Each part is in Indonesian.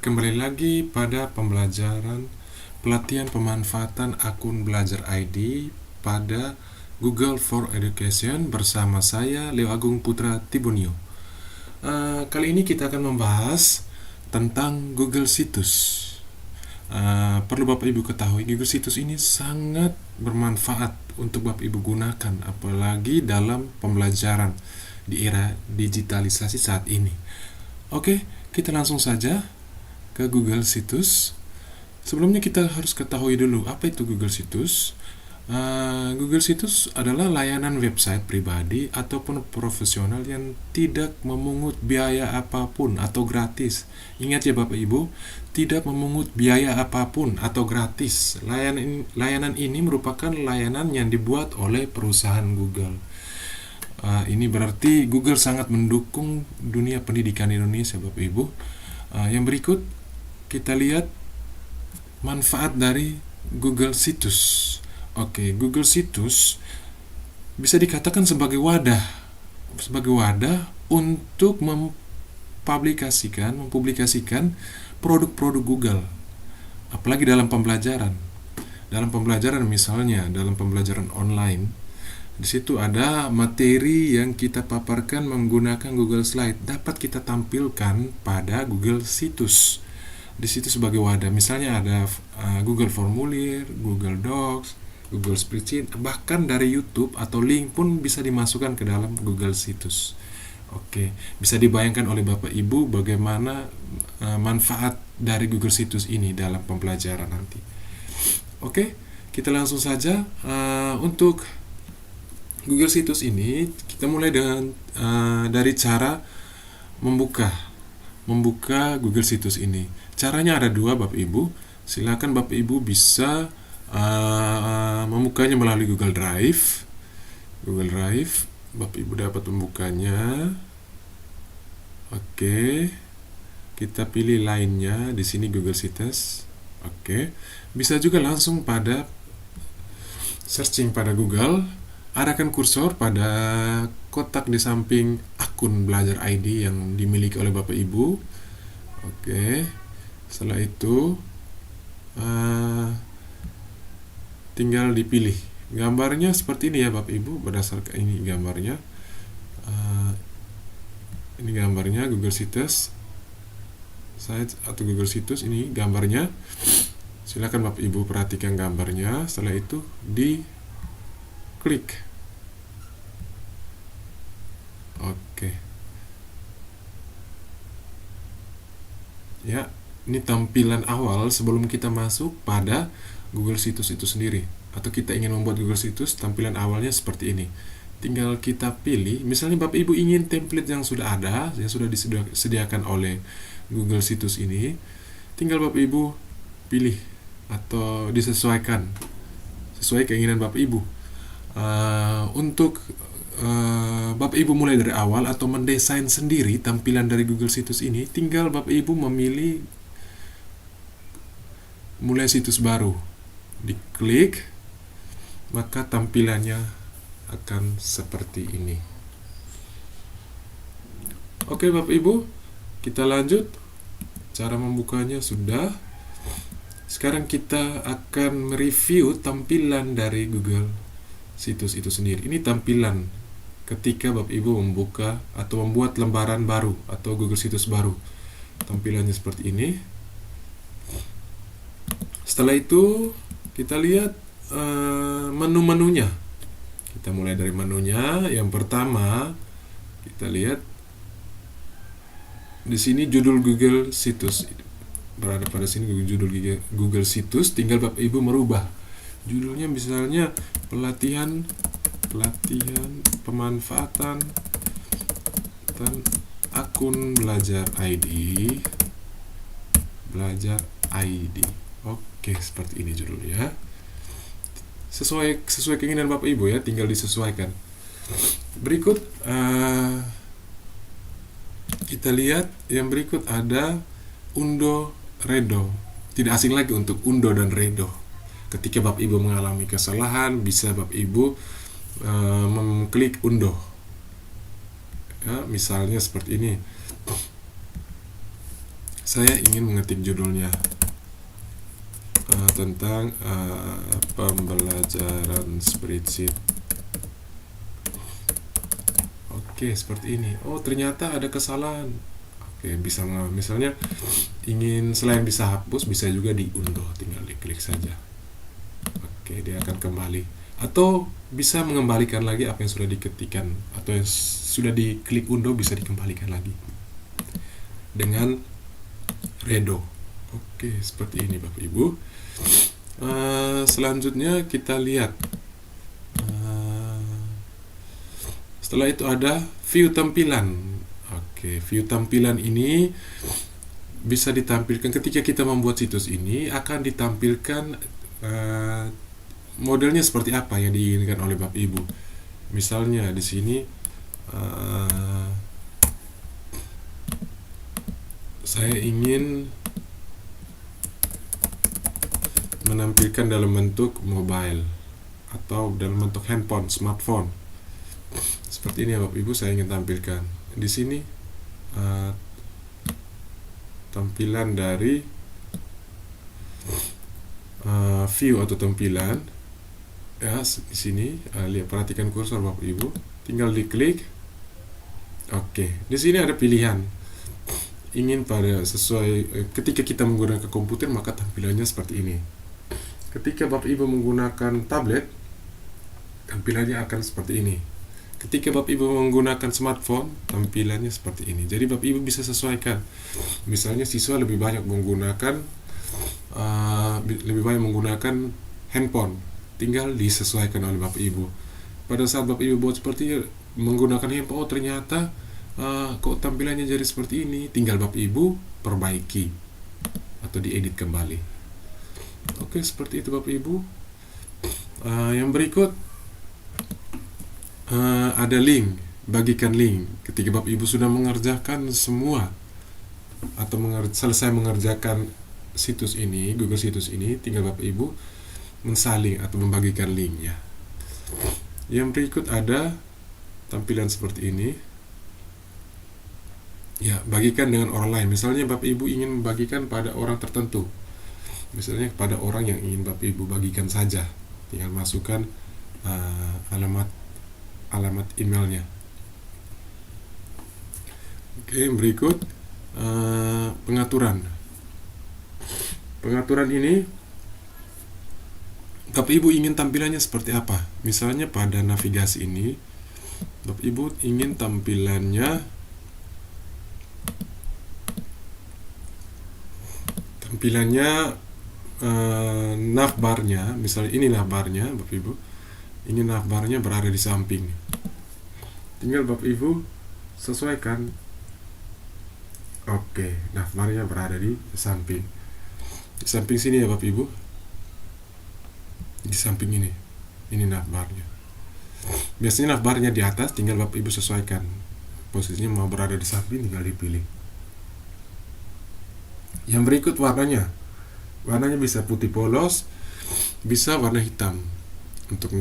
kembali lagi pada pembelajaran pelatihan pemanfaatan akun Belajar ID pada Google for Education bersama saya, Leo Agung Putra Tibunio. Kali ini kita akan membahas tentang Google Situs. Perlu Bapak Ibu ketahui, Google Situs ini sangat bermanfaat untuk Bapak Ibu gunakan, apalagi dalam pembelajaran di era digitalisasi saat ini. Oke, kita langsung saja ke Google Situs. Sebelumnya kita harus ketahui dulu apa itu Google Situs. Google Situs adalah layanan website pribadi ataupun profesional yang tidak memungut biaya apapun atau gratis. Ingat ya Bapak Ibu, tidak memungut biaya apapun atau gratis. Layanan ini merupakan layanan yang dibuat oleh perusahaan Google. Ini berarti Google sangat mendukung dunia pendidikan Indonesia, Bapak Ibu. Yang berikut kita lihat manfaat dari Google Situs. Oke, Google Situs bisa dikatakan sebagai wadah untuk mempublikasikan produk-produk Google, apalagi dalam pembelajaran. Dalam pembelajaran misalnya, dalam pembelajaran online, di situ ada materi yang kita paparkan menggunakan Google Slide, dapat kita tampilkan pada Google Situs. Di situ sebagai wadah, misalnya ada Google Formulir, Google Docs, Google Spreadsheet, bahkan dari YouTube atau link pun bisa dimasukkan ke dalam Google Situs. Oke, bisa dibayangkan oleh Bapak Ibu bagaimana manfaat dari Google Situs ini dalam pembelajaran nanti. Oke, kita langsung saja untuk Google Situs ini kita mulai dengan dari cara membuka Google Situs ini. Caranya ada dua, Bapak Ibu. Silakan Bapak Ibu bisa membukanya melalui Google Drive. Bapak Ibu dapat membukanya. Oke. Kita pilih lainnya di sini Google Situs. Oke. Bisa juga langsung pada searching pada Google. Arahkan kursor pada kotak di samping akun Belajar ID yang dimiliki oleh Bapak Ibu. Oke. Setelah itu tinggal dipilih gambarnya seperti ini ya Bapak Ibu. Berdasarkan ini gambarnya, Google Situs site atau Google Situs, ini gambarnya. Silakan Bapak Ibu perhatikan gambarnya. Setelah itu diklik. Oke. Ya, ini tampilan awal sebelum kita masuk pada Google Situs itu sendiri. Atau kita ingin membuat Google Situs, tampilan awalnya seperti ini. Tinggal kita pilih, misalnya Bapak Ibu ingin template yang sudah ada, yang sudah disediakan oleh Google Situs ini, tinggal Bapak Ibu pilih atau disesuaikan sesuai keinginan Bapak Ibu. Untuk Bapak Ibu mulai dari awal atau mendesain sendiri tampilan dari Google Situs ini, tinggal Bapak Ibu memilih mulai situs baru, diklik, maka tampilannya akan seperti ini. Oke Bapak Ibu, kita lanjut. Cara membukanya sudah. Sekarang kita akan mereview tampilan dari Google Situs itu sendiri. Ini tampilan ketika Bapak Ibu membuka atau membuat lembaran baru atau Google Situs baru. Tampilannya seperti ini. Setelah itu kita lihat menu-menunya. Kita mulai dari menunya. Yang pertama kita lihat di sini judul Google Situs. Berada pada sini judul Google Situs. Tinggal Bapak Ibu merubah judulnya, misalnya pelatihan pemanfaatan akun Belajar ID. Oke, seperti ini judulnya. Sesuai keinginan Bapak Ibu ya, tinggal disesuaikan. Berikut kita lihat yang berikut ada Undo Redo. Tidak asing lagi untuk Undo dan Redo. Ketika Bapak Ibu mengalami kesalahan, bisa Bapak Ibu mengklik Undo. Ya, misalnya seperti ini. Saya ingin mengetik judulnya tentang pembelajaran spreadsheet. Oke, seperti ini. Oh, ternyata ada kesalahan. Oke, bisa misalnya ingin selain bisa hapus, bisa juga diunduh, tinggal diklik saja. Oke, dia akan kembali. Atau bisa mengembalikan lagi apa yang sudah diketikkan, atau yang sudah diklik unduh bisa dikembalikan lagi dengan redo. Oke, seperti ini Bapak Ibu. Selanjutnya kita lihat. Setelah itu ada view tampilan. Oke, view tampilan ini bisa ditampilkan ketika kita membuat situs ini, akan ditampilkan modelnya seperti apa yang diinginkan oleh Bapak Ibu. Misalnya di sini saya ingin menampilkan dalam bentuk mobile atau dalam bentuk handphone, smartphone. Seperti ini ya Bapak Ibu, saya ingin tampilkan. Di sini tampilan dari view atau tampilan ya, di sini lihat, perhatikan kursor Bapak Ibu, tinggal diklik. Oke, di sini ada pilihan ingin pada sesuai ketika kita menggunakan komputer, maka tampilannya seperti ini. Ketika Bapak Ibu menggunakan tablet, tampilannya akan seperti ini. Ketika Bapak Ibu menggunakan smartphone, tampilannya seperti ini. Jadi Bapak Ibu bisa sesuaikan. Misalnya siswa lebih banyak menggunakan handphone, tinggal disesuaikan oleh Bapak Ibu. Pada saat Bapak Ibu buat seperti menggunakan handphone, oh ternyata kok tampilannya jadi seperti ini, tinggal Bapak Ibu perbaiki atau diedit kembali. Oke, seperti itu Bapak Ibu. Yang berikut ada link, bagikan link. Ketika Bapak Ibu sudah mengerjakan semua atau selesai mengerjakan situs ini, Google situs ini, tinggal Bapak Ibu mensalin atau membagikan linknya. Yang berikut ada tampilan seperti ini. Ya, bagikan dengan orang lain. Misalnya Bapak Ibu ingin membagikan pada orang tertentu. Misalnya kepada orang yang ingin Bapak Ibu bagikan saja, tinggal masukkan alamat emailnya. Oke, berikut pengaturan. Pengaturan ini Bapak Ibu ingin tampilannya seperti apa? Misalnya pada navigasi ini, Bapak Ibu ingin tampilannya navbarnya, misalnya ini navbarnya, Bapak Ibu ingin navbarnya berada di samping. Tinggal Bapak Ibu sesuaikan. Oke, navbarnya berada di samping. Di samping sini ya Bapak Ibu. Di samping ini. Ini navbarnya. Biasanya navbarnya di atas, tinggal Bapak Ibu sesuaikan. Posisinya mau berada di samping, tinggal dipilih. Yang berikut warnanya. Warnanya bisa putih polos, bisa warna hitam untuk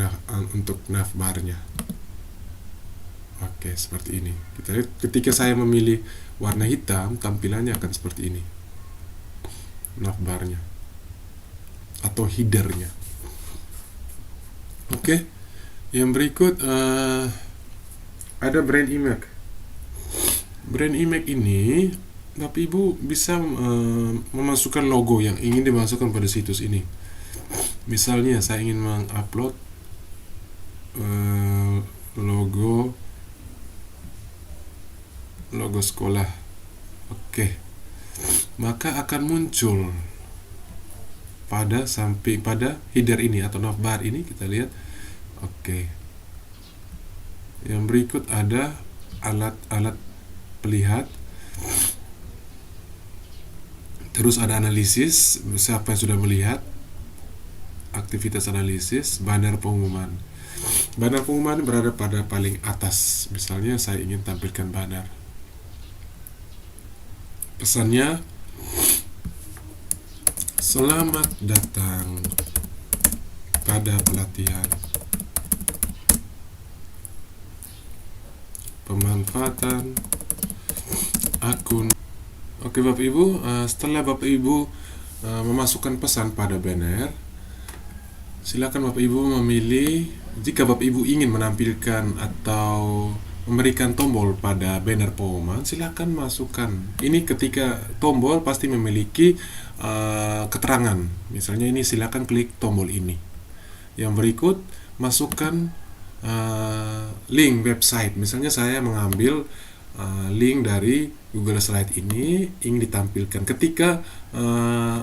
navbarnya. Oke, seperti ini. Kita lihat ketika saya memilih warna hitam, tampilannya akan seperti ini. Navbarnya atau headernya. Oke. Yang berikut ada brand image. Brand image ini Bapak Ibu bisa memasukkan logo yang ingin dimasukkan pada situs ini. Misalnya saya ingin mengupload logo sekolah. Oke. Maka akan muncul pada header ini atau navbar ini, kita lihat. Oke. Yang berikut ada alat pelihat. Terus ada analisis, siapa yang sudah melihat, aktivitas analisis, banner pengumuman. Banner pengumuman berada pada paling atas. Misalnya saya ingin tampilkan banner. Pesannya, selamat datang pada pelatihan pemanfaatan akun Oke Bapak Ibu, setelah Bapak Ibu memasukkan pesan pada banner, silakan Bapak Ibu memilih. Jika Bapak Ibu ingin menampilkan atau memberikan tombol pada banner pengumuman, silakan masukkan. Ini ketika tombol pasti memiliki keterangan. Misalnya ini silakan klik tombol ini. Yang berikut masukkan link website. Misalnya saya mengambil link dari Google Slide ini ingin ditampilkan. Ketika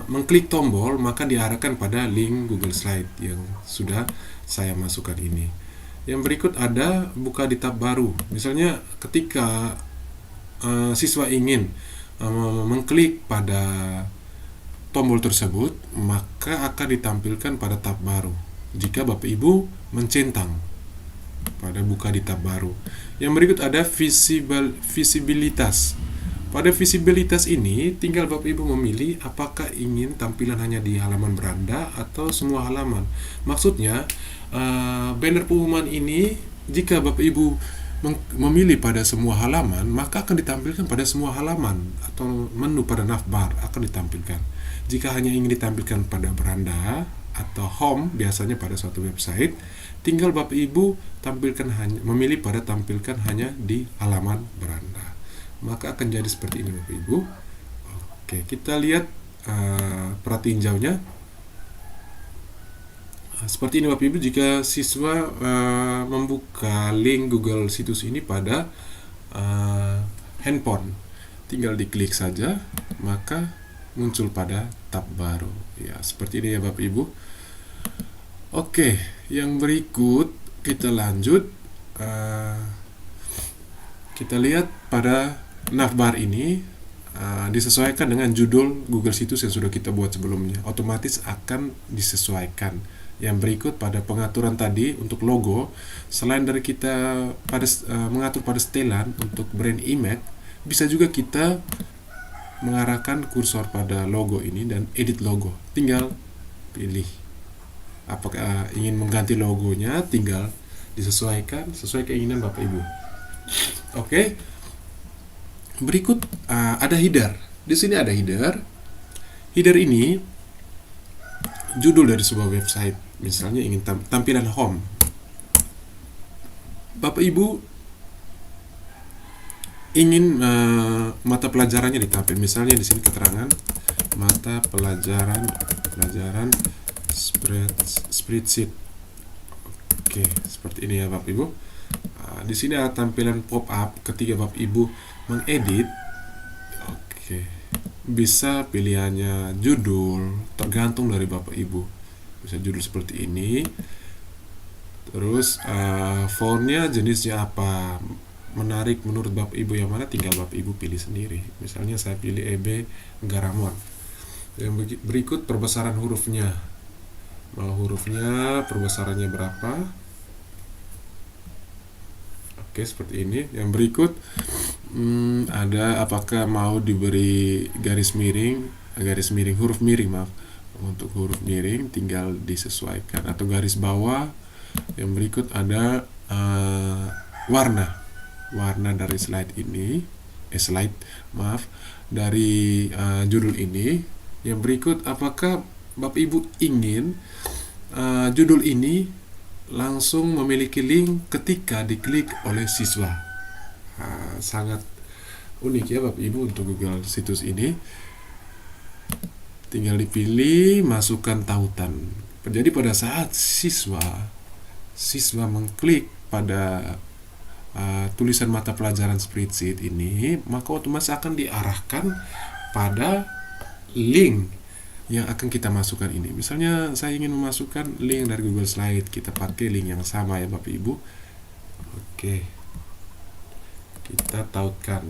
mengklik tombol, maka diarahkan pada link Google Slide yang sudah saya masukkan ini. Yang berikut ada buka di tab baru. Misalnya ketika siswa ingin mengklik pada tombol tersebut, maka akan ditampilkan pada tab baru. Jika Bapak Ibu mencentang pada buka di tab baru. Yang berikut ada visibilitas. Pada visibilitas ini tinggal Bapak Ibu memilih apakah ingin tampilan hanya di halaman beranda atau semua halaman. Maksudnya banner pengumuman ini jika Bapak Ibu memilih pada semua halaman, maka akan ditampilkan pada semua halaman atau menu pada navbar akan ditampilkan. Jika hanya ingin ditampilkan pada beranda atau home biasanya pada suatu website, tinggal Bapak Ibu memilih pada tampilkan hanya di halaman beranda. Maka akan jadi seperti ini Bapak Ibu. Oke, kita lihat pratinjaunya. Seperti ini Bapak Ibu, jika siswa membuka link Google situs ini pada handphone, tinggal diklik saja, maka muncul pada tab baru. Ya, seperti ini ya Bapak Ibu. Oke, yang berikut kita lanjut. Kita lihat pada navbar ini disesuaikan dengan judul Google situs yang sudah kita buat sebelumnya. Otomatis akan disesuaikan. Yang berikut pada pengaturan tadi untuk logo, selain dari kita mengatur pada setelan untuk brand image, bisa juga kita mengarahkan kursor pada logo ini dan edit logo. Tinggal pilih apakah ingin mengganti logonya, tinggal disesuaikan sesuai keinginan Bapak Ibu. Oke. Berikut ada header. Di sini ada header. Header ini judul dari sebuah website. Misalnya ingin tampilan home. Bapak Ibu ingin mata pelajarannya ditampilkan. Misalnya di sini keterangan mata pelajaran spreadsheet. Oke, seperti ini ya Bapak Ibu. Di sini ada tampilan pop-up ketika Bapak Ibu mengedit. Oke, bisa pilihannya judul, tergantung dari Bapak Ibu. Bisa judul seperti ini. Terus fontnya jenisnya apa? Menarik menurut Bapak Ibu yang mana, tinggal Bapak Ibu pilih sendiri. Misalnya saya pilih EB Garamon. Yang berikut perbesaran hurufnya. Mau hurufnya perbesarannya berapa? Oke, seperti ini. Yang berikut ada apakah mau diberi garis miring huruf miring, maaf. Untuk huruf miring tinggal disesuaikan, atau garis bawah. Yang berikut ada warna dari dari judul ini. Yang berikut apakah Bapak Ibu ingin judul ini langsung memiliki link ketika diklik oleh siswa. Sangat unik ya Bapak Ibu untuk Google situs ini. Tinggal dipilih, masukkan tautan. Jadi pada saat siswa mengklik pada tulisan mata pelajaran spreadsheet ini, maka otomatis akan diarahkan pada link yang akan kita masukkan ini. Misalnya saya ingin memasukkan link dari Google Slide, kita pakai link yang sama ya Bapak Ibu. Oke, kita tautkan.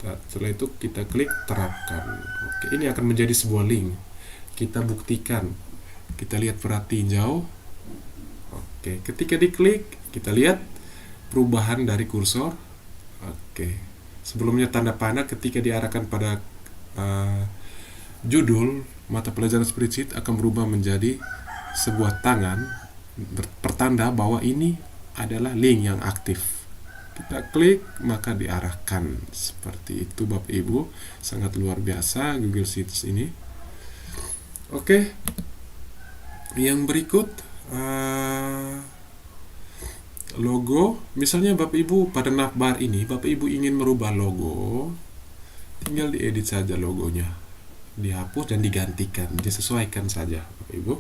Setelah itu kita klik terapkan. Oke, ini akan menjadi sebuah link. Kita buktikan. Kita lihat pratinjau. Oke, ketika diklik, kita lihat perubahan dari kursor. Oke, sebelumnya tanda panah ketika diarahkan pada judul mata pelajaran spreadsheet akan berubah menjadi sebuah tangan pertanda bahwa ini adalah link yang aktif. Kita klik maka diarahkan seperti itu Bapak Ibu. Sangat luar biasa Google Sheets ini. Oke, yang berikut logo. Misalnya Bapak Ibu pada navbar ini Bapak Ibu ingin merubah logo, tinggal diedit saja logonya, dihapus dan digantikan, disesuaikan saja Bapak Ibu.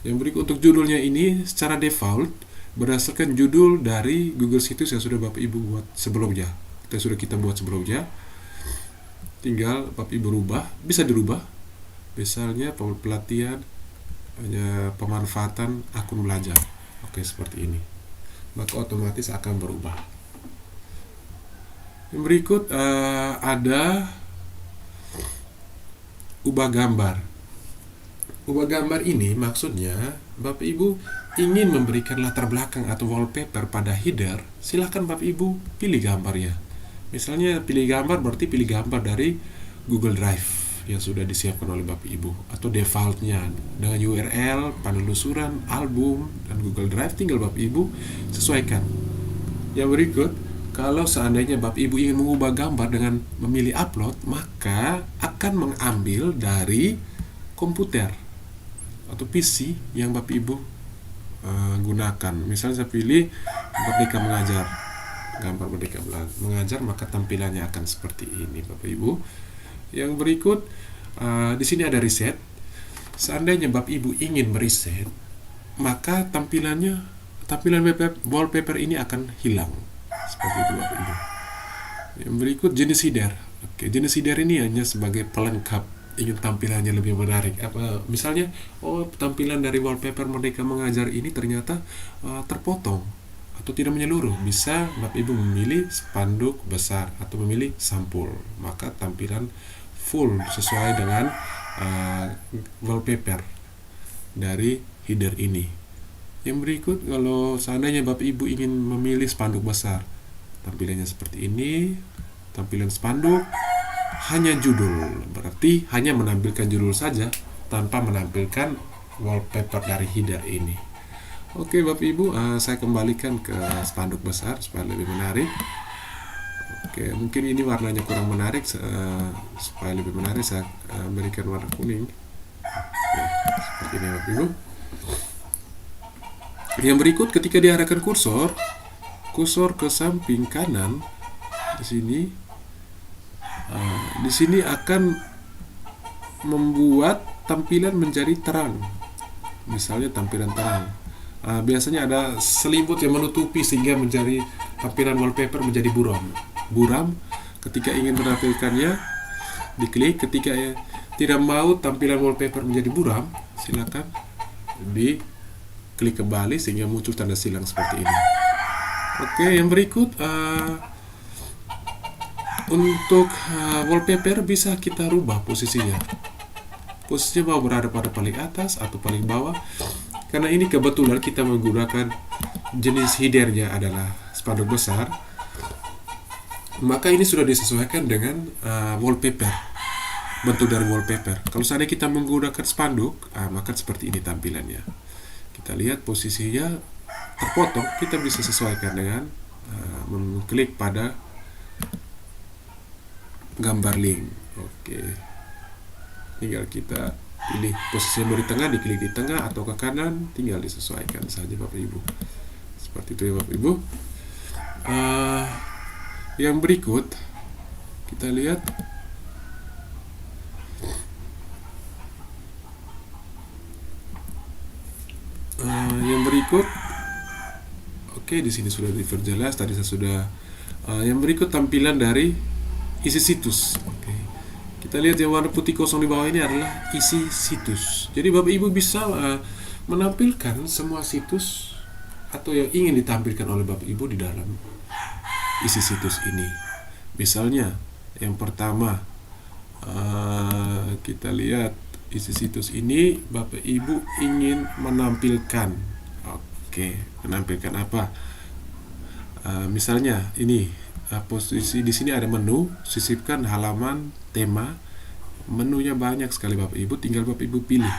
Yang berikut untuk judulnya ini secara default berdasarkan judul dari Google Sheets yang sudah Bapak Ibu buat sebelumnya. Kita buat sebelumnya. Tinggal Bapak Ibu rubah, bisa dirubah. Misalnya pelatihan hanya pemanfaatan akun belajar. Oke, seperti ini. Maka otomatis akan berubah. Yang berikut ada ubah gambar. Ubah gambar ini maksudnya Bapak Ibu ingin memberikan latar belakang atau wallpaper pada header, silahkan Bapak Ibu pilih gambarnya. Misalnya pilih gambar berarti pilih gambar dari Google Drive yang sudah disiapkan oleh Bapak Ibu, atau defaultnya dengan URL, penelusuran, album, dan Google Drive, tinggal Bapak Ibu sesuaikan. Yang berikut, kalau seandainya Bapak Ibu ingin mengubah gambar dengan memilih upload, maka akan mengambil dari komputer atau PC yang Bapak Ibu gunakan. Misalnya saya pilih Merdeka Mengajar, gambar Merdeka Mengajar, maka tampilannya akan seperti ini Bapak Ibu. Yang berikut, di sini ada reset. Seandainya Bapak Ibu ingin mereset, maka tampilan wallpaper ini akan hilang. Seperti itu Bapak Ibu. Yang berikut jenis header. Oke, jenis header ini hanya sebagai pelengkap. Ingin tampilannya lebih menarik. Misalnya, tampilan dari wallpaper Merdeka Mengajar ini ternyata terpotong atau tidak menyeluruh. Bisa Bapak Ibu memilih spanduk besar atau memilih sampul. Maka tampilan full sesuai dengan wallpaper dari header ini. Yang berikut, kalau seandainya Bapak Ibu ingin memilih spanduk besar, tampilannya seperti ini. Tampilan spanduk hanya judul, berarti hanya menampilkan judul saja tanpa menampilkan wallpaper dari header ini. Oke Bapak Ibu, saya kembalikan ke spanduk besar supaya lebih menarik. Oke, mungkin ini warnanya kurang menarik, supaya lebih menarik saya berikan warna kuning. Oke, seperti ini Bapak Ibu. Yang berikut, ketika diarahkan kursor ke samping kanan di sini akan membuat tampilan menjadi terang. Misalnya tampilan terang. Biasanya ada selimut yang menutupi sehingga menjadi tampilan wallpaper menjadi buram. Ketika ingin menampilkannya, diklik. Ketika tidak mau tampilan wallpaper menjadi buram, silakan diklik kembali sehingga muncul tanda silang seperti ini. Oke, yang berikut untuk wallpaper bisa kita rubah posisinya. Posisinya mau berada pada paling atas atau paling bawah. Karena ini kebetulan kita menggunakan jenis headernya adalah spanduk besar, maka ini sudah disesuaikan dengan wallpaper, bentuk dari wallpaper. Kalau seandainya kita menggunakan spanduk, maka seperti ini tampilannya. Kita lihat posisinya terpotong, kita bisa sesuaikan dengan mengklik pada gambar link. Oke, tinggal kita pilih posisi yang di tengah, diklik di tengah atau ke kanan, tinggal disesuaikan saja Bapak Ibu. Seperti itu ya Bapak Ibu. Yang berikut kita lihat yang berikut. Oke, di sini sudah diperjelas. Tadi saya sudah. Yang berikut tampilan dari isi situs. Oke. Kita lihat yang warna putih kosong di bawah ini adalah isi situs. Jadi Bapak Ibu bisa menampilkan semua situs atau yang ingin ditampilkan oleh Bapak Ibu di dalam isi situs ini. Misalnya yang pertama, kita lihat isi situs ini Bapak Ibu ingin menampilkan. Oke, menampilkan apa? Misalnya ini posisi di sini ada menu, sisipkan halaman, tema. Menunya banyak sekali Bapak Ibu, tinggal Bapak Ibu pilih.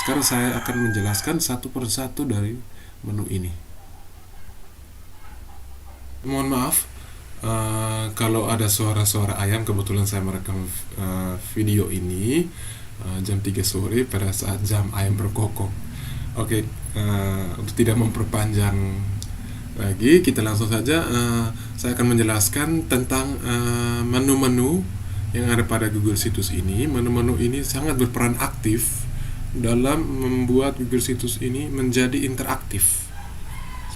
Sekarang saya akan menjelaskan satu persatu dari menu ini. Mohon maaf, Kalau ada suara-suara ayam, kebetulan saya merekam video ini jam 3 sore pada saat jam ayam berkokok. Oke, untuk tidak memperpanjang lagi, kita langsung saja. Saya akan menjelaskan tentang menu-menu yang ada pada Google Situs ini. Menu-menu ini sangat berperan aktif dalam membuat Google Situs ini menjadi interaktif.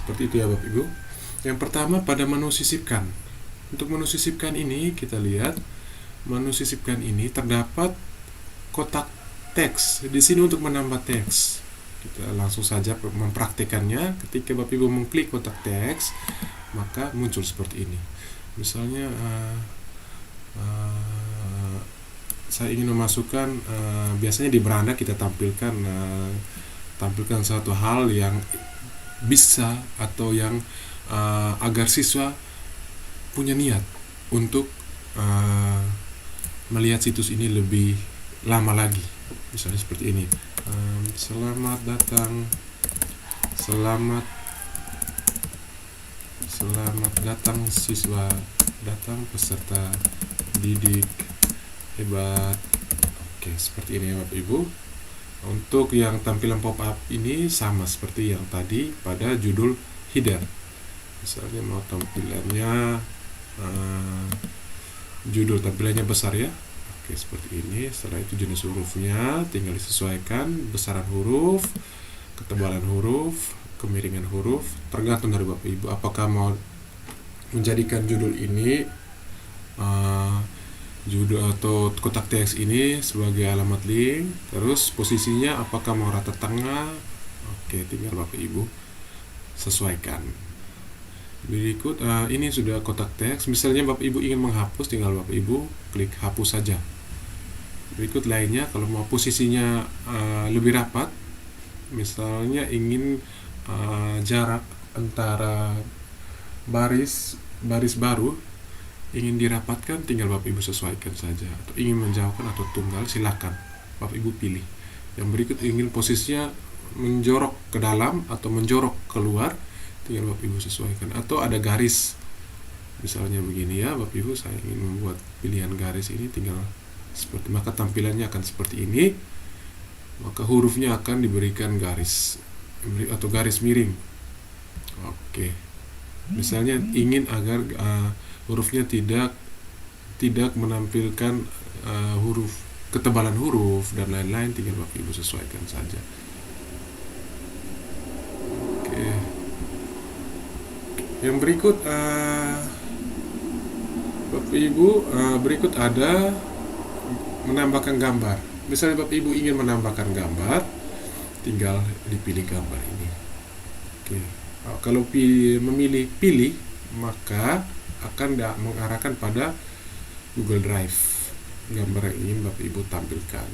Seperti itu ya Bapak Ibu. Yang pertama pada menu sisipkan. Untuk menu sisipkan ini kita lihat, menu sisipkan ini terdapat kotak teks di sini untuk menambah teks. Kita langsung saja mempraktekannya. Ketika Bapak Ibu mengklik kotak teks, maka muncul seperti ini. Misalnya saya ingin memasukkan, biasanya di beranda kita tampilkan satu hal yang bisa atau yang agar siswa punya niat untuk melihat situs ini lebih lama lagi. Misalnya seperti ini, selamat datang siswa, datang peserta didik hebat. Oke, seperti ini ya Bapak Ibu. Untuk yang tampilan pop-up ini sama seperti yang tadi pada judul header. Misalnya mau tampilannya judul tampilannya besar ya. Oke, seperti ini. Setelah itu jenis hurufnya tinggal disesuaikan, besaran huruf, ketebalan huruf, kemiringan huruf, tergantung dari Bapak Ibu apakah mau menjadikan judul ini judul atau kotak teks ini sebagai alamat link, terus posisinya apakah mau rata tengah. Oke, tinggal Bapak Ibu sesuaikan. Berikut ini sudah kotak teks. Misalnya Bapak Ibu ingin menghapus, tinggal Bapak Ibu klik hapus saja. Berikut lainnya, kalau mau posisinya lebih rapat, misalnya ingin jarak antara baris baru ingin dirapatkan, tinggal Bapak Ibu sesuaikan saja. Atau ingin menjauhkan atau tunggal, silakan Bapak Ibu pilih. Yang berikut ingin posisinya menjorok ke dalam atau menjorok keluar, tinggal Bapak Ibu sesuaikan. Atau ada garis, misalnya begini ya Bapak Ibu, saya ingin membuat pilihan garis ini, tinggal seperti, maka tampilannya akan seperti ini. Maka hurufnya akan diberikan garis atau garis miring. Oke. Misalnya ingin agar hurufnya tidak menampilkan huruf, ketebalan huruf dan lain-lain, tinggal Bapak Ibu sesuaikan saja. Oke. Yang berikut Bapak Ibu, berikut ada menambahkan gambar. Misalnya Bapak Ibu ingin menambahkan gambar, tinggal dipilih gambar ini. Oke. Kalau memilih pilih, maka akan mengarahkan pada Google Drive gambar yang ingin Bapak Ibu tampilkan.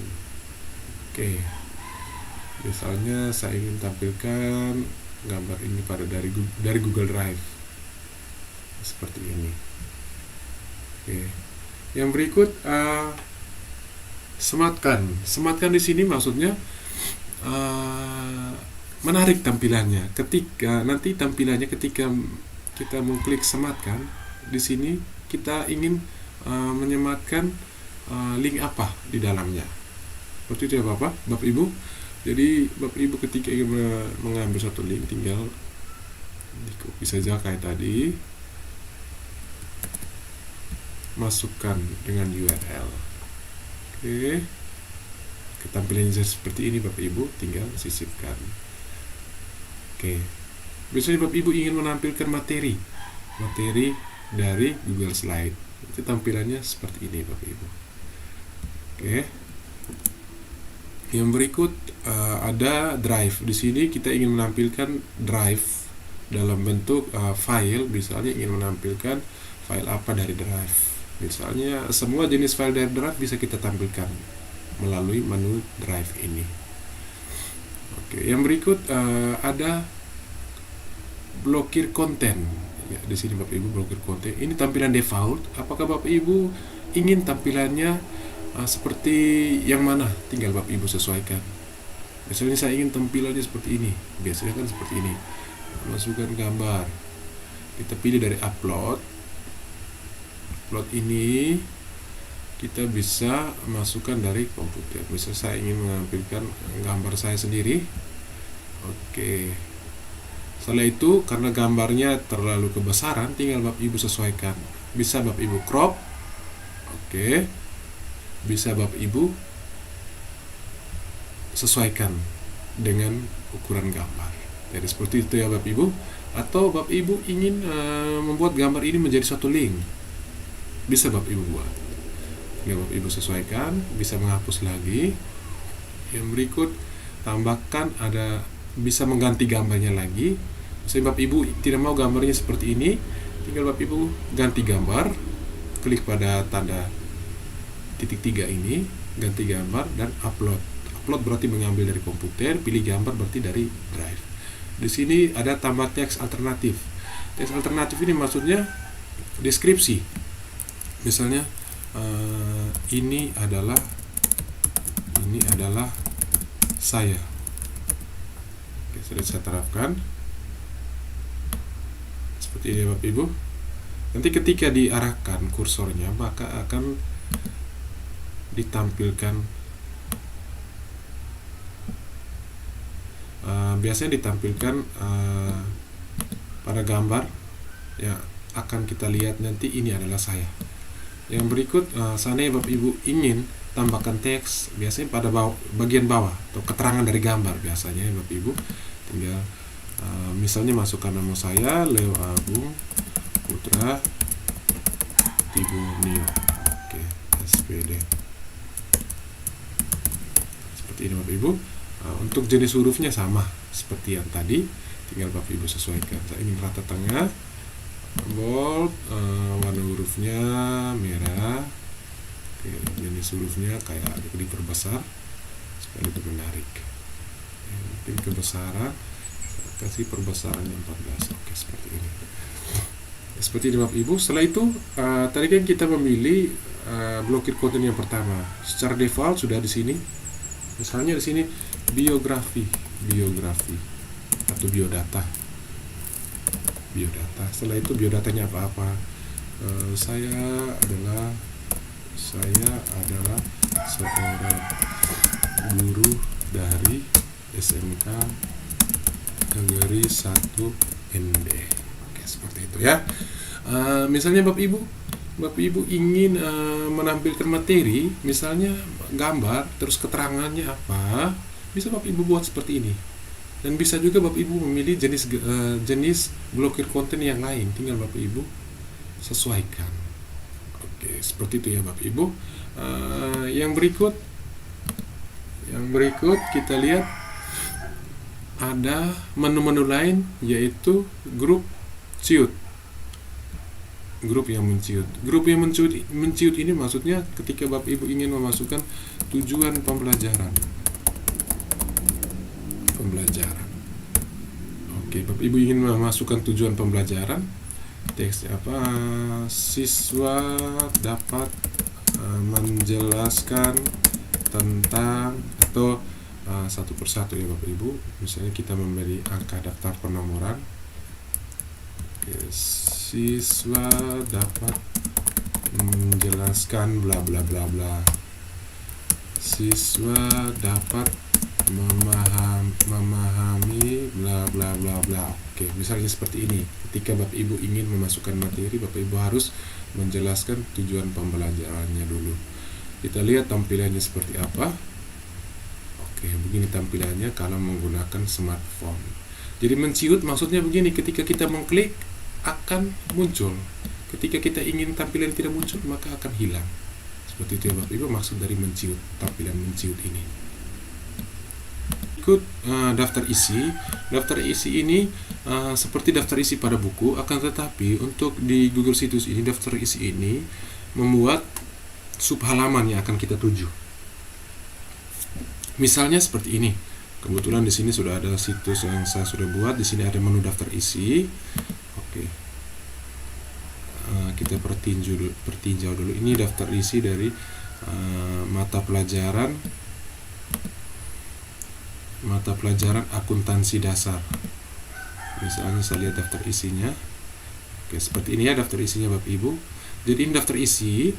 Oke, misalnya saya ingin tampilkan gambar ini dari Google Drive seperti ini. Oke, yang berikut sematkan di sini maksudnya menarik tampilannya. Ketika nanti tampilannya ketika kita mengklik sematkan, di sini kita ingin menyematkan link apa di dalamnya. Seperti itu ya Bapak Ibu. Jadi Bapak Ibu ketika ingin mengambil satu link, tinggal di-copy saja kayak tadi, masukkan dengan URL. Oke, ketampilannya seperti ini Bapak Ibu, tinggal sisipkan. Oke, biasanya Bapak Ibu ingin menampilkan materi dari Google Slide, itu tampilannya seperti ini Bapak Ibu. Oke, yang berikut ada Drive. Di sini kita ingin menampilkan Drive dalam bentuk file. Misalnya ingin menampilkan file apa dari Drive. Misalnya semua jenis file dari Drive bisa kita tampilkan melalui menu Drive ini. Oke, yang berikut ada blokir konten. Ya, di sini Bapak Ibu blokir konten. Ini tampilan default. Apakah Bapak Ibu ingin tampilannya seperti yang mana? Tinggal Bapak Ibu sesuaikan. Misalnya saya ingin tampilannya seperti ini. Biasanya kan seperti ini. Masukkan gambar. Kita pilih dari upload. upload ini kita bisa masukkan dari komputer. Misal saya ingin menampilkan gambar saya sendiri. Oke. Setelah itu, karena gambarnya terlalu kebesaran, tinggal Bapak Ibu sesuaikan. Bisa Bapak Ibu crop. Oke. Bisa Bapak Ibu sesuaikan dengan ukuran gambar. Jadi seperti itu ya Bapak Ibu. Atau Bapak Ibu ingin membuat gambar ini menjadi suatu link, bisa Bapak Ibu buat. Tinggal Bapak Ibu sesuaikan, bisa menghapus lagi. Yang berikut, tambahkan bisa mengganti gambarnya lagi. Misalnya Bapak Ibu tidak mau gambarnya seperti ini, tinggal Bapak Ibu ganti gambar, klik pada tanda titik 3 ini, ganti gambar dan upload. Upload berarti mengambil dari komputer, pilih gambar berarti dari drive. Di sini ada tambah teks alternatif. Teks alternatif ini maksudnya deskripsi. Misalnya ini adalah saya. Oke, sudah saya terapkan seperti ini Bapak Ibu. Nanti ketika diarahkan kursornya, maka akan ditampilkan biasanya ditampilkan pada gambar ya, akan kita lihat nanti ini adalah saya. Yang berikut, seandainya Bapak Ibu ingin tambahkan teks, biasanya pada bagian bawah atau keterangan dari gambar, biasanya Bapak Ibu tinggal misalnya masukkan nama saya, Leo Agung Putra Tibunio. Oke, SPD. Seperti ini Bapak Ibu. Untuk jenis hurufnya sama seperti yang tadi, tinggal Bapak Ibu sesuaikan. Saya ingin rata tengah, bold, warna hurufnya merah. Oke, jenis hurufnya kayak diperbesar supaya lebih menarik. Mungkin kebesaran, saya kasih perbesarannya 14. Oke, seperti ini. Seperti ini Bapak Ibu. Setelah itu, tadi kan kita memilih blokir konten yang pertama. Secara default sudah di sini. Misalnya di sini biografi atau biodata. Setelah itu biodatanya apa-apa. Saya adalah seorang guru dari SMK Negeri 1 ND. Oke, seperti itu ya. Misalnya Bapak Ibu ingin menampilkan materi, misalnya gambar, terus keterangannya apa, bisa Bapak Ibu buat seperti ini. Dan bisa juga Bapak Ibu memilih jenis blokir konten yang lain, tinggal Bapak Ibu sesuaikan. Oke, seperti itu ya Bapak Ibu. Yang berikut kita lihat ada menu-menu lain, yaitu grup ciut. Grup yang menciut ini maksudnya ketika Bapak Ibu ingin memasukkan tujuan pembelajaran. Oke, Bapak Ibu ingin memasukkan tujuan pembelajaran, teksnya apa? Siswa dapat menjelaskan tentang, atau satu persatu ya Bapak Ibu. Misalnya kita memberi angka daftar penomoran. Oke, siswa dapat menjelaskan bla bla bla bla. Siswa dapat memahami bla bla bla bla. Oke, misalnya seperti ini. Ketika Bapak Ibu ingin memasukkan materi, Bapak Ibu harus menjelaskan tujuan pembelajarannya dulu. Kita lihat tampilannya seperti apa. Oke, begini tampilannya kalau menggunakan smartphone. Jadi menciut maksudnya begini, ketika kita mengklik akan muncul. Ketika kita ingin tampilan tidak muncul, maka akan hilang. Seperti itu ya Bapak Ibu maksud dari menciut, tampilan menciut ini. Ikut daftar isi. Daftar isi ini seperti daftar isi pada buku, akan tetapi untuk di Google Situs ini, daftar isi ini membuat subhalaman yang akan kita tuju. Misalnya seperti ini. Kebetulan di sini sudah ada situs yang saya sudah buat. Di sini ada menu daftar isi. Oke. Kita pertinjau dulu. Ini daftar isi dari mata pelajaran akuntansi dasar. Misalnya saya lihat daftar isinya. Oke, seperti ini ya daftar isinya Bapak Ibu. Jadi ini daftar isi.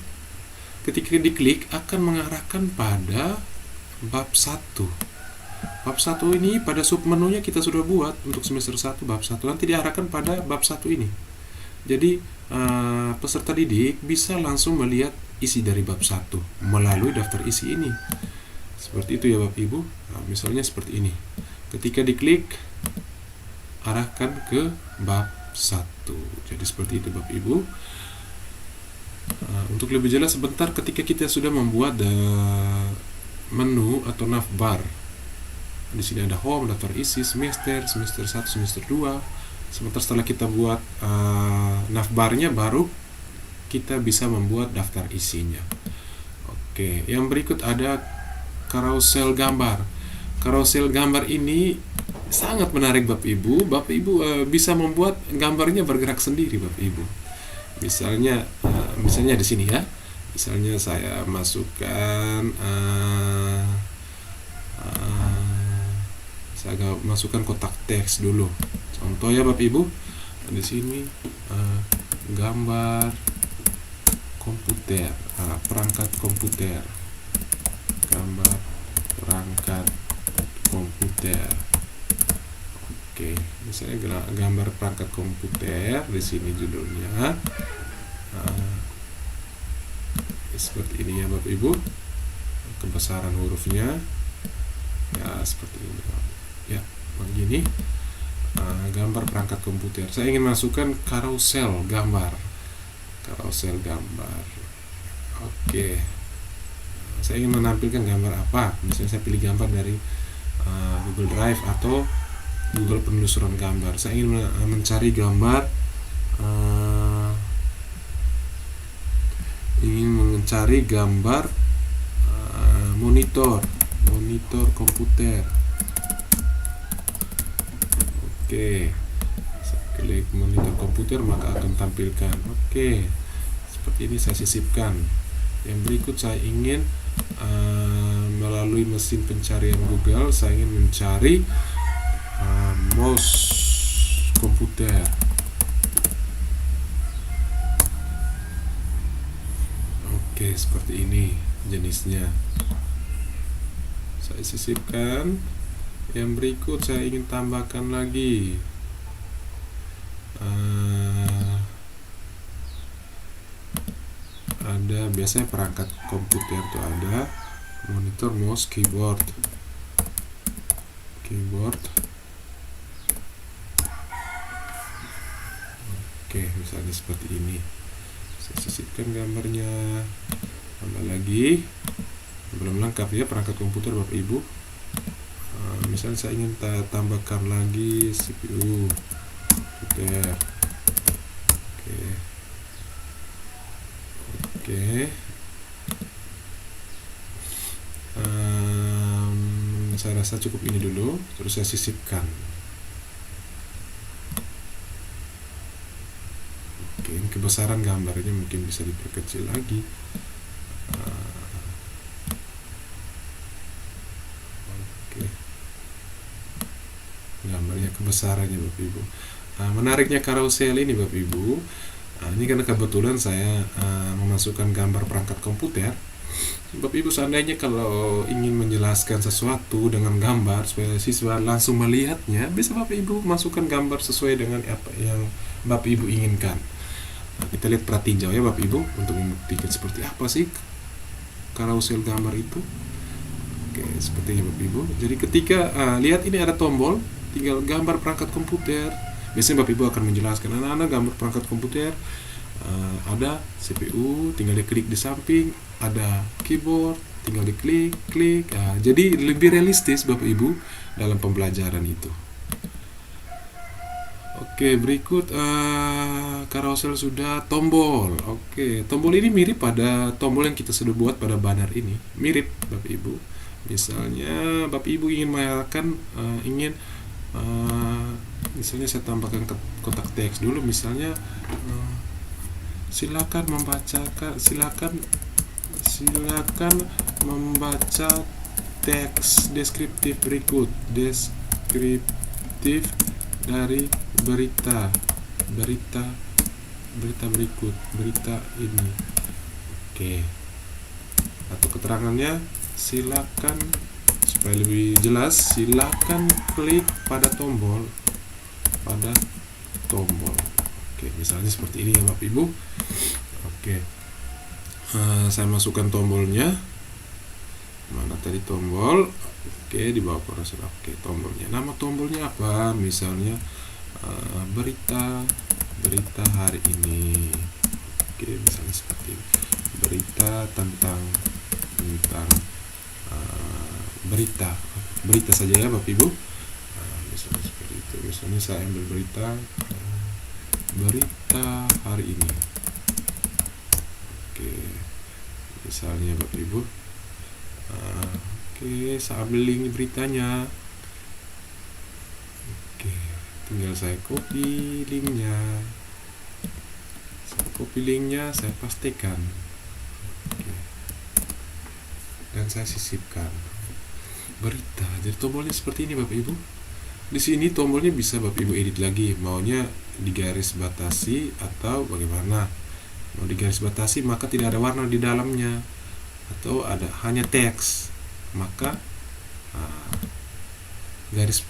Ketika diklik akan mengarahkan pada bab 1. Bab 1 ini pada submenunya kita sudah buat untuk semester 1 bab 1. Nanti diarahkan pada bab 1 ini. Jadi peserta didik bisa langsung melihat isi dari bab 1 melalui daftar isi ini. Seperti itu ya Bapak Ibu. Misalnya seperti ini. Ketika diklik arahkan ke bab 1. Jadi seperti itu Bapak Ibu. Untuk lebih jelas sebentar, ketika kita sudah membuat menu atau navbar. Di sini ada home, daftar isi, semester 1, semester 2. Sebentar setelah kita buat navbarnya, baru kita bisa membuat daftar isinya. Oke, yang berikut ada carousel gambar. Carousel gambar ini sangat menarik Bapak Ibu. Bapak Ibu bisa membuat gambarnya bergerak sendiri Bapak Ibu. Misalnya di sini ya. Misalnya saya masukkan kotak teks dulu. Contoh ya Bapak Ibu. Di sini gambar komputer, perangkat komputer. Gambar perangkat komputer. Oke, misalnya gambar perangkat komputer, di sini judulnya. Seperti ini ya Bapak Ibu. Kebesaran hurufnya ya seperti ini. Ya, begini. Gambar perangkat komputer. Saya ingin masukkan carousel gambar. Oke. Saya ingin menampilkan gambar apa? Misalnya saya pilih gambar dari Google Drive atau Google penelusuran gambar. Saya ingin mencari gambar monitor komputer. Oke, saya klik monitor komputer maka akan tampilkan. Oke, seperti ini saya sisipkan. Yang berikut saya ingin melalui mesin pencarian Google, saya ingin mencari mouse komputer. Oke, seperti ini jenisnya. Saya sisipkan. Yang berikut saya ingin tambahkan lagi ada biasanya perangkat komputer tuh ada monitor, mouse, keyboard. Oke, misalnya seperti ini. Saya sisipkan gambarnya. Tambah lagi. Belum lengkap ya perangkat komputer Bapak Ibu. Misalnya saya ingin tambahkan lagi CPU komputer. Oke. Saya rasa cukup ini dulu, terus saya sisipkan. Oke, kebesaran gambarnya mungkin bisa diperkecil lagi. Gambarnya kebesarannya Bapak Ibu. Menariknya carousel ini Bapak Ibu, ini karena kebetulan saya memasukkan gambar perangkat komputer. Bapak Ibu seandainya kalau ingin menjelaskan sesuatu dengan gambar supaya siswa langsung melihatnya, bisa Bapak Ibu masukkan gambar sesuai dengan apa yang Bapak Ibu inginkan. Kita lihat pratinjau ya Bapak Ibu untuk membuktikan seperti apa sih carousel gambar itu. Oke, sepertinya Bapak Ibu. Jadi ketika lihat ini ada tombol, tinggal gambar perangkat komputer. Biasanya Bapak Ibu akan menjelaskan anak-anak gambar perangkat komputer. Ada CPU, tinggal diklik di samping, ada keyboard, tinggal diklik. Jadi lebih realistis Bapak Ibu dalam pembelajaran itu. Oke, berikut carousel sudah. Tombol. Oke, tombol ini mirip pada tombol yang kita sudah buat pada banner ini. Mirip Bapak Ibu. Misalnya Bapak Ibu ingin mengarahkan misalnya saya tambahkan kotak teks dulu, misalnya silakan membaca teks deskriptif berikut. Deskriptif dari berita berita berikut, berita ini. Oke. Atau keterangannya, silakan, supaya lebih jelas, silakan klik pada tombol. Oke, misalnya seperti ini ya Bapak Ibu. Oke. Saya masukkan tombolnya. Mana tadi tombol? Oke, di bawah kursor. Oke, tombolnya. Nama tombolnya apa? Misalnya berita hari ini. Oke, misalnya seperti ini. Berita tentang berita saja ya Bapak Ibu. Misalnya seperti itu. Misalnya saya ambil berita hari ini. Oke, misalnya Bapak Ibu. Oke, saya ambil link beritanya. Oke, tinggal saya copy linknya, saya pastikan. Oke. Dan saya sisipkan berita. Jadi tombolnya seperti ini Bapak Ibu. Di sini tombolnya bisa Bapak Ibu edit lagi, maunya digaris batasi atau bagaimana. Mau digaris batasi maka tidak ada warna di dalamnya, atau ada hanya teks, maka garis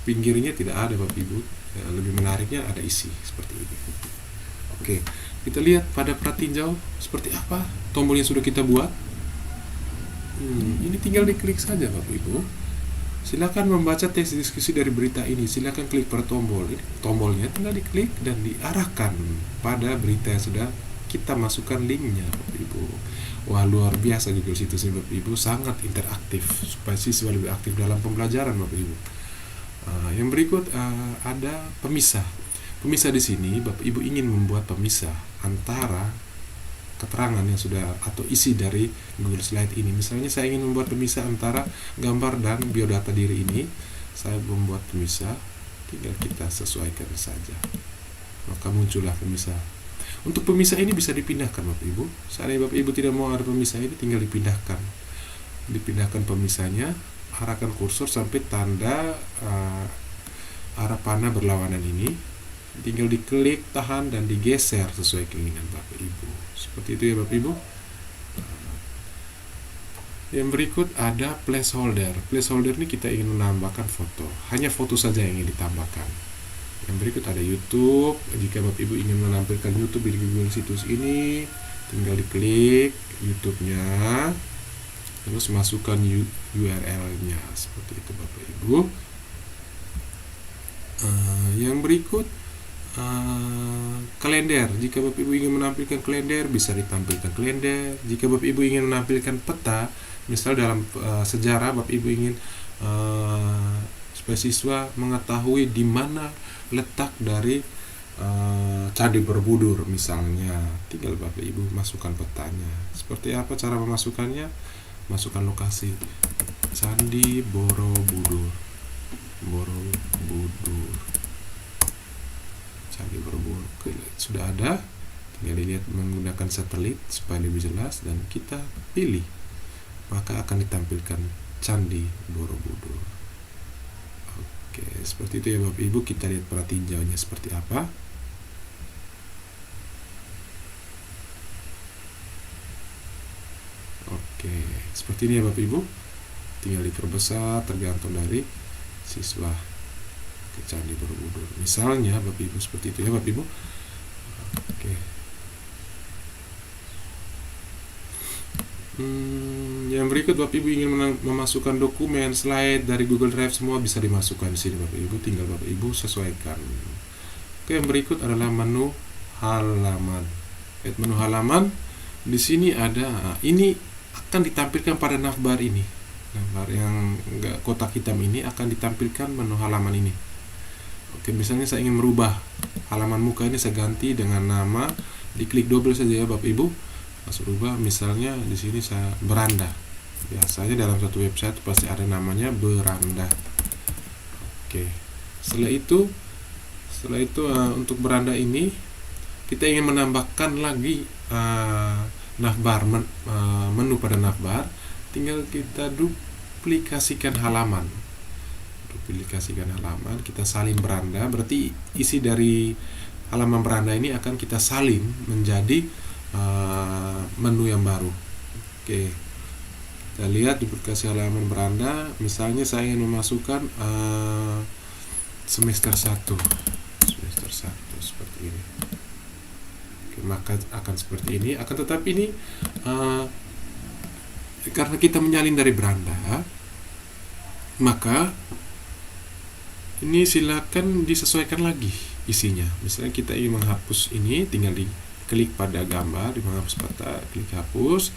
pinggirnya tidak ada Bapak Ibu. Lebih menariknya ada isi seperti ini. Oke, kita lihat pada pratinjau seperti apa tombol yang sudah kita buat. Ini tinggal diklik saja Bapak Ibu. Silakan membaca teks diskusi dari berita ini. Silakan klik pada tombol. Tombolnya tinggal diklik dan diarahkan pada berita yang sudah kita masukkan linknya Bapak Ibu. Wah, luar biasa Google Situs ini Bapak Ibu, sangat interaktif supaya siswa lebih aktif dalam pembelajaran Bapak Ibu. Yang berikut ada pemisah. Pemisah di sini Bapak Ibu ingin membuat pemisah antara keterangan yang sudah atau isi dari Google Slide ini. Misalnya saya ingin membuat pemisah antara gambar dan biodata diri ini. Saya membuat pemisah, tinggal kita sesuaikan saja. Maka muncullah pemisah. Untuk pemisah ini bisa dipindahkan Bapak Ibu. Seandainya Bapak Ibu tidak mau ada pemisah ini, tinggal dipindahkan. Dipindahkan pemisahnya, arahkan kursor sampai tanda arah panah berlawanan ini. Tinggal diklik, tahan, dan digeser sesuai keinginan Bapak Ibu. Seperti itu ya Bapak Ibu. Yang berikut ada placeholder. Placeholder ini kita ingin menambahkan foto. Hanya foto saja yang ingin ditambahkan. Yang berikut ada YouTube. Jika Bapak Ibu ingin menampilkan YouTube di Google Situs ini, tinggal diklik YouTube-nya, terus masukkan URL-nya. Seperti itu Bapak Ibu. Yang berikut kalender. Jika Bapak Ibu ingin menampilkan kalender, bisa ditampilkan kalender. Jika Bapak Ibu ingin menampilkan peta, misal dalam sejarah Bapak Ibu ingin supaya siswa mengetahui di mana letak dari Candi Borobudur misalnya, tinggal Bapak Ibu masukkan petanya. Seperti apa cara memasukkannya? Masukkan lokasi Candi Borobudur. Candi Borobudur. Oke, sudah ada, tinggal dilihat menggunakan satelit supaya lebih jelas, dan kita pilih, maka akan ditampilkan Candi Borobudur. Oke, seperti itu ya Bapak Ibu. Kita lihat pratinjaunya seperti apa. Oke, seperti ini ya Bapak Ibu. Tinggal diperbesar tergantung dari siswa ke Candi Borobudur. Misalnya Bapak Ibu seperti itu ya Bapak Ibu. Oke. Yang berikut Bapak Ibu ingin memasukkan dokumen, slide dari Google Drive, semua bisa dimasukkan di sini Bapak Ibu. Tinggal Bapak Ibu sesuaikan. Oke, yang berikut adalah menu halaman. Menu halaman di sini ada, ini akan ditampilkan pada navbar ini. Navbar yang enggak kotak hitam ini akan ditampilkan menu halaman ini. Oke, misalnya saya ingin merubah halaman muka ini, saya ganti dengan nama, diklik double saja ya Bapak Ibu. Langsung rubah, misalnya di sini saya beranda. Biasanya dalam satu website pasti ada namanya beranda. Oke. Setelah itu untuk beranda ini kita ingin menambahkan lagi navbar, menu pada navbar, tinggal kita duplikasikan halaman. Kita salin beranda, berarti isi dari halaman beranda ini akan kita salin menjadi menu yang baru. Oke, kita lihat duplikasi halaman beranda. Misalnya saya ingin memasukkan semester 1 seperti ini. Oke, maka akan seperti ini. Akan tetapi ini karena kita menyalin dari beranda, maka ini silakan disesuaikan lagi isinya. Misalnya kita ingin menghapus ini, tinggal diklik pada gambar, di menghapus peta, klik hapus.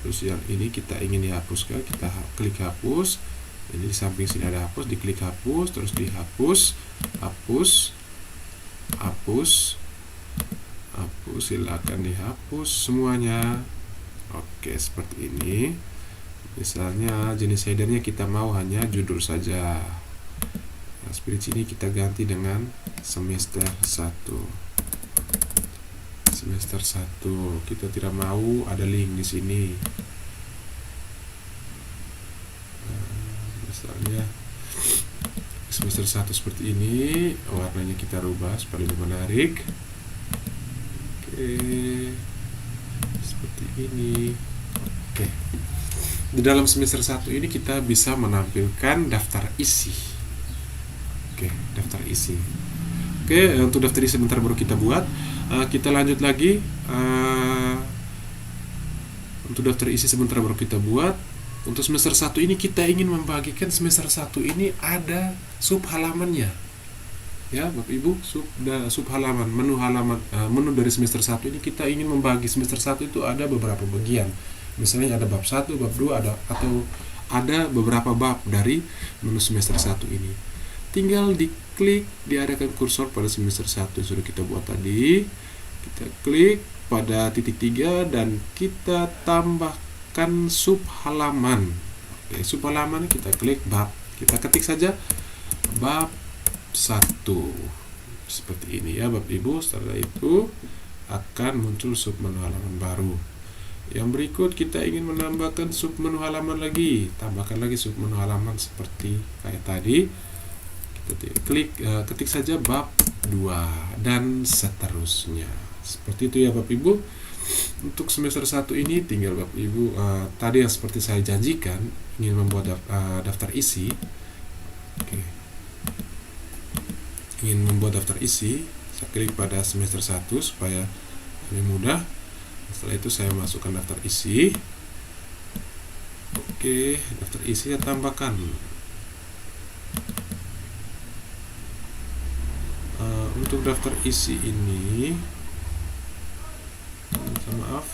Terus yang ini kita ingin dihapuskan, kita klik hapus. Ini di samping sini ada hapus, diklik hapus, terus dihapus, hapus, silakan dihapus semuanya. Oke, seperti ini. Misalnya jenis headernya kita mau hanya judul saja. Nah, seperti sini kita ganti dengan semester 1. Semester 1. Kita tidak mau ada link di sini. Misalnya semester 1 seperti ini, warnanya kita rubah supaya lebih menarik. Oke, seperti ini. Oke, di dalam semester 1 ini kita bisa menampilkan daftar isi. Oke, daftar isi. Oke, untuk daftar isi sebentar baru kita buat. Kita lanjut lagi. Untuk daftar isi sebentar baru kita buat. Untuk semester 1 ini kita ingin membagikan semester 1 ini ada sub halamannya. Ya, Bapak Ibu, sub halaman, menu dari semester 1 ini kita ingin membagi semester 1 itu ada beberapa bagian. Misalnya ada bab 1, bab 2, atau ada beberapa bab dari menu semester 1 ini. Tinggal diklik, diarahkan kursor pada semester 1 yang sudah kita buat tadi. Kita klik pada titik 3 dan kita tambahkan sub halaman. Oke, sub halaman kita klik bab. Kita ketik saja bab 1 seperti ini ya Bapak Ibu. Setelah itu akan muncul sub menu halaman baru. Yang berikut kita ingin menambahkan sub menu halaman lagi, tambahkan lagi sub menu halaman seperti kayak tadi. Kita klik, ketik saja bab 2 dan seterusnya. Seperti itu ya Bapak Ibu. Untuk semester 1 ini tinggal Bapak Ibu tadi yang seperti saya janjikan, ingin membuat daftar isi. Oke. Ingin membuat daftar isi, saya klik pada semester 1 supaya lebih mudah. Setelah itu saya masukkan daftar isi. Oke, daftar isi saya tambahkan. Untuk daftar isi ini, maaf.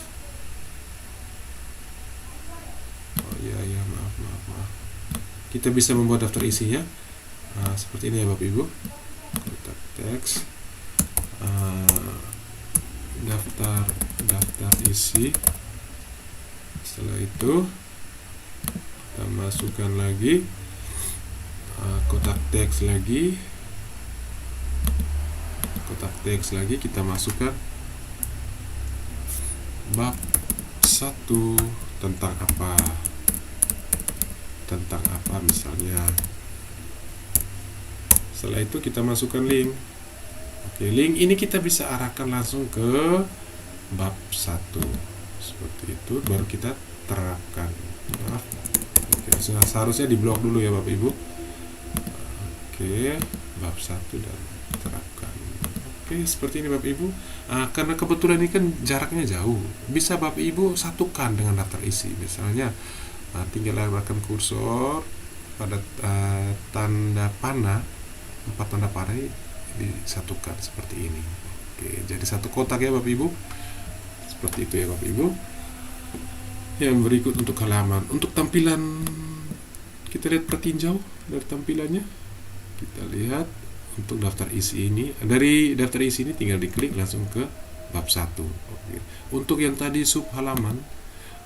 Oh iya, maaf. Kita bisa membuat daftar isinya seperti ini ya Bapak Ibu. Kotak teks, daftar isi. Setelah itu kita masukkan lagi kotak teks lagi, kita masukkan bab 1 tentang apa misalnya. Setelah itu kita masukkan link. Oke, link ini kita bisa arahkan langsung ke bab 1 seperti itu, baru kita terapkan. Maaf. Oke, seharusnya diblok dulu ya Bapak Ibu. Oke, bab 1 dan terapkan. Oke, seperti ini Bapak Ibu. Karena kebetulan ini kan jaraknya jauh, bisa Bapak Ibu satukan dengan daftar isi. Misalnya tinggal arahkan kursor pada tanda panah, 4 tanda panah disatukan seperti ini. Oke, jadi satu kotak ya Bapak Ibu. Seperti itu ya Bapak Ibu. Yang berikut untuk halaman. Untuk tampilan, kita lihat pertinjau dari tampilannya. Kita lihat untuk daftar isi ini. Dari daftar isi ini tinggal diklik langsung ke bab 1. Oke. Untuk yang tadi sub halaman,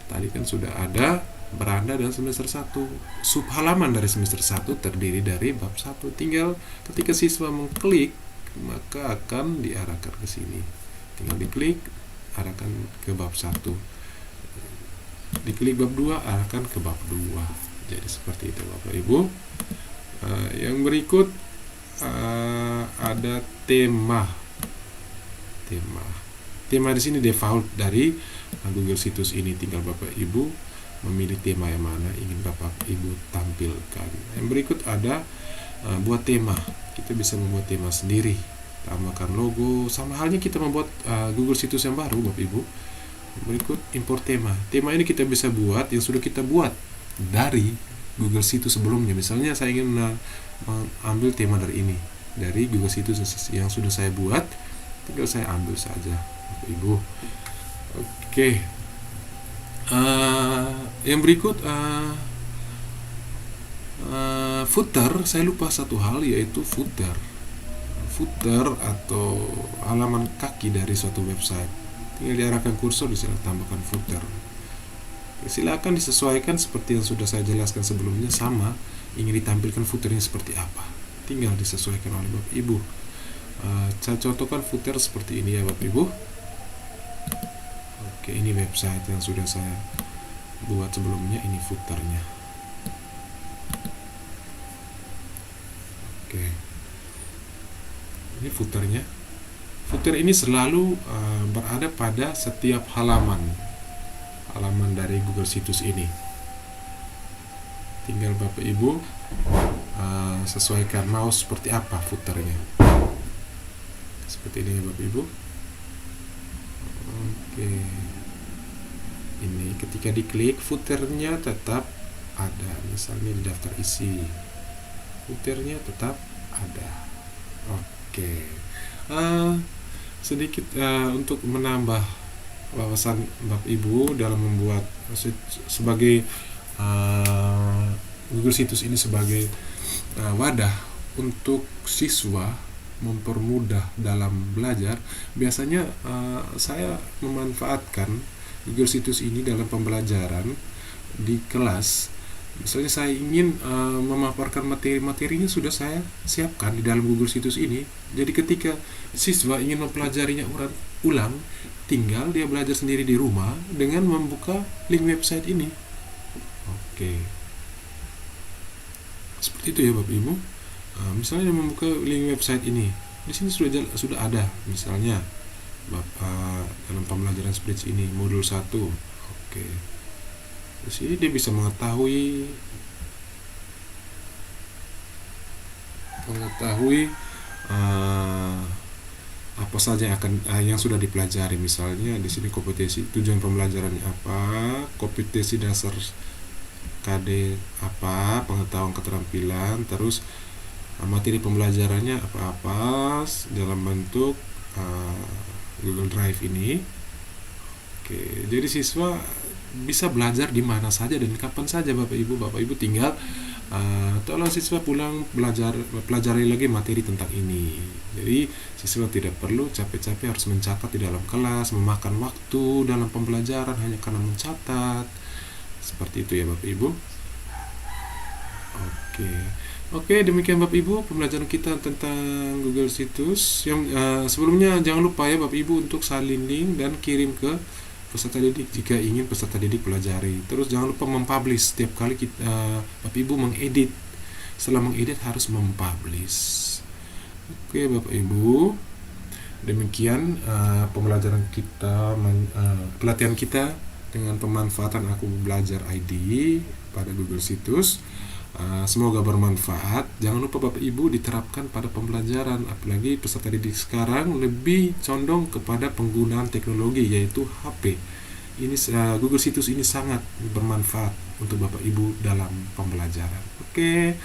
tadi kan sudah ada beranda dan semester 1. Sub halaman dari semester 1 terdiri dari bab 1. Tinggal ketika siswa mengklik, maka akan diarahkan ke sini. Tinggal diklik, arahkan ke bab 1. Diklik bab 2, arahkan ke bab 2. Jadi seperti itu Bapak Ibu. Yang berikut ada tema. Tema di sini default dari Google Situs ini, tinggal Bapak Ibu memilih tema yang mana ingin Bapak Ibu tampilkan. Yang berikut ada buat tema. Kita bisa membuat tema sendiri, tambahkan logo, sama halnya kita membuat Google Situs yang baru, Bapak Ibu. Berikut import tema. Tema ini kita bisa buat yang sudah kita buat dari Google Situs sebelumnya. Misalnya saya ingin mengambil tema dari ini, dari Google Situs yang sudah saya buat, tinggal saya ambil saja, Bapak Ibu. Oke. Yang berikut footer. Saya lupa satu hal, yaitu footer atau halaman kaki dari suatu website. Tinggal diarahkan kursor, bisa tambahkan footer. Silakan disesuaikan seperti yang sudah saya jelaskan sebelumnya, sama ingin ditampilkan footernya seperti apa, tinggal disesuaikan oleh Bapak Ibu. Saya contohkan footer seperti ini ya Bapak Ibu. Oke, ini website yang sudah saya buat sebelumnya, ini footernya. Oke, ini footernya. Footer ini selalu berada pada setiap halaman dari Google Situs ini. Tinggal Bapak Ibu sesuaikan mau seperti apa footernya. Seperti ini ya Bapak Ibu. Oke, ini ketika diklik, footernya tetap ada. Misalnya di daftar isi, footernya tetap ada. Oke, sedikit untuk menambah wawasan Bapak Ibu dalam membuat sebagai Google Situs ini sebagai wadah untuk siswa mempermudah dalam belajar. Biasanya saya memanfaatkan Google Situs ini dalam pembelajaran di kelas. Misalnya saya ingin memaparkan materi-materinya sudah saya siapkan di dalam Google Situs ini. Jadi ketika siswa ingin mempelajarinya ulang, tinggal dia belajar sendiri di rumah dengan membuka link website ini. Oke, seperti itu ya Bapak Ibu. Misalnya membuka link website ini, di sini sudah ada, misalnya Bapak dalam pembelajaran seperti ini, modul 1. Oke, di sini dia bisa mengetahui apa saja yang sudah dipelajari. Misalnya di sini kompetensi tujuan pembelajarannya apa, kompetensi dasar KD apa, pengetahuan keterampilan, terus materi pembelajarannya apa-apa dalam bentuk Google Drive ini. Oke, jadi siswa bisa belajar di mana saja dan kapan saja Bapak Ibu tinggal tolong siswa pulang pelajari lagi materi tentang ini. Jadi siswa tidak perlu capek-capek harus mencatat di dalam kelas, memakan waktu dalam pembelajaran hanya karena mencatat. Seperti itu ya Bapak Ibu. Oke, demikian Bapak Ibu pembelajaran kita tentang Google Situs. Yang sebelumnya jangan lupa ya Bapak Ibu untuk salin link dan kirim ke peserta didik jika ingin peserta didik pelajari. Terus jangan lupa mempublish setiap kali Bapak Ibu mengedit. Setelah mengedit harus mempublish. Oke Bapak Ibu, demikian pembelajaran kita, pelatihan kita dengan pemanfaatan Aku Belajar ID pada Google Situs. Semoga bermanfaat. Jangan lupa Bapak Ibu diterapkan pada pembelajaran, apalagi peserta didik sekarang lebih condong kepada penggunaan teknologi, yaitu HP. Ini Google Situs ini sangat bermanfaat untuk Bapak Ibu dalam pembelajaran. Oke.